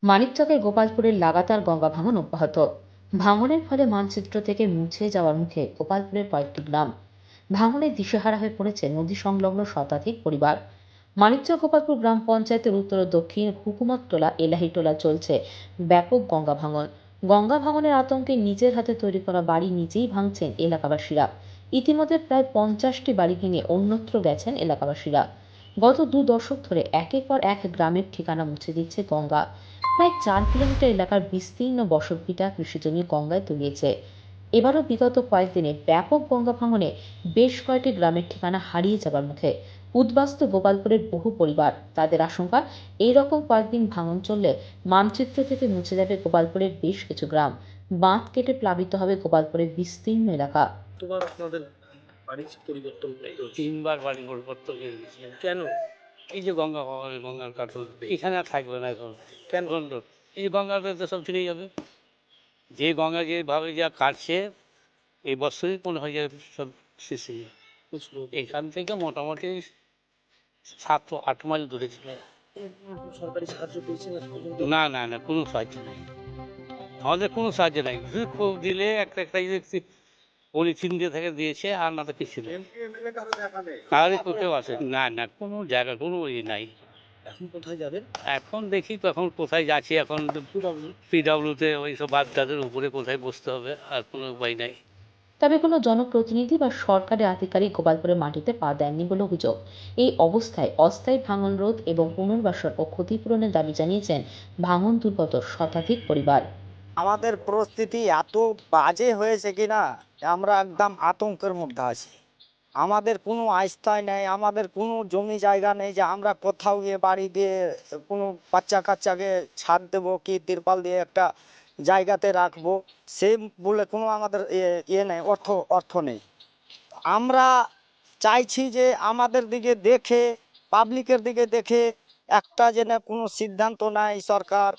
মানিকচকের গোপালপুরের লাগাতার গঙ্গা ভাঙন অব্যাহত। ভাঙনের ফলে মানচিত্র থেকে মুছে যাওয়ার মুখে গোপালপুরের কয়েকটি গ্রাম। ভাঙনে দিশেহারা হয়ে পড়েছে নদী সংলগ্ন শতাধিক পরিবার। মানিকচক গোপালপুর গ্রাম পঞ্চায়েতের উত্তর ও দক্ষিণ হুকুমতটোলা এলাহিটোলা চলছে ব্যাপক গঙ্গা ভাঙন। গঙ্গা ভাঙনের আতঙ্কে নিজের হাতে তৈরি করা বাড়ি নিজেই ভাঙছেন এলাকাবাসীরা। ইতিমধ্যে প্রায় 50টি বাড়ি ভেঙে অন্যত্র গেছেন এলাকাবাসীরা। গত 2 দশক ধরে একের পর এক গ্রামের ঠিকানা মুছে দিচ্ছে গঙ্গা। প্রায় 4 কিলোমিটার এলাকার বিস্তীর্ণ বসতভিটা কৃষিজমি গঙ্গায় তলিয়েছে। এবারও বিগত কয়েকদিনে ব্যাপক গঙ্গা ভাঙনে বেশ কয়েকটি গ্রামের ঠিকানা হারিয়ে যাবার মুখে। উদ্বাস্তু গোপালপুরের বহু পরিবার। তাদের আশঙ্কা, এই রকম কয়েকদিন ভাঙন চললে মানচিত্র থেকে মুছে যাবে গোপালপুরের বেশ কিছু গ্রাম। বাঁধ কেটে প্লাবিত হবে গোপালপুরের বিস্তীর্ণ এলাকা। তোমার আপনাদের বাড়ির পরিবর্তন তিনবার বাড়ি পরিবর্তন হয়ে গেছে। কেন? এই যে গঙ্গার কাঠল এখানে আর থাকবে না এখন। কেন? বন্ধ। এই গঙ্গাতে তো সব চলে যাবে। যে গঙ্গা যেভাবে যা কাটছে এই বছরই মনে হয় যে সব শেষ হয়ে যাবে। এখান থেকে মোটামুটি 7-8 মাইল দূরে ছিল। সরকারি সাহায্য পেয়েছেন আজ পর্যন্ত? না না না, কোনো সাহায্য নেই, আমাদের কোনো সাহায্য নেই। শুধু খোঁজ দিলে একটা পলিথিন দিয়ে থেকে দিয়েছে, আর না তো কিছু নেই। কারোরই কোথাও আছে না, না কোনো জায়গা কোনো ইয়ে নাই। এখন কোথায় যাবেন? এখন দেখি তখন কোথায় যাচ্ছি, এখন পিডাব্লিউতে ওই সব বাচ্চাদের উপরে কোথায় বসতে হবে, আর কোনো উপায় নাই। তবে কোনো জনপ্রতিনিধি বা সরকারি আধিকারিক গোপালপুরের মাটিতে পা দেননি বলে অভিযোগ। এই অবস্থায় অস্থায়ী ভাঙন রোধ এবং পুনর্বাসন ও ক্ষতিপূরণের দাবি জানিয়েছেন ভাঙন দুর্গত শতাধিক পরিবার। আমাদের পরিস্থিতি এত বাজে হয়েছে কিনা, আমরা একদম আতঙ্কের মধ্যে আছি। আমাদের কোনো আস্থায় নেই, আমাদের কোনো জমি জায়গা নেই যে আমরা কোথাও গিয়ে বাড়ি দিয়ে কোনো বাচ্চা কাচ্চাকে ছাদ দেবো কি তিরপাল দিয়ে একটা জায়গাতে রাখবো, সে বলে কোনো আমাদের ইয়ে নেই, অর্থ নেই। আমরা চাইছি যে আমাদের দিকে দেখে, পাবলিকের দিকে দেখে একটা যেন কোনো সিদ্ধান্ত নেয় সরকার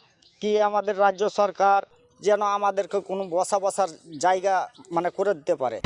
কি আমাদের রাজ্য সরকার, যেন আমাদেরকে কোনো বসার জায়গা মানে করে দিতে পারে।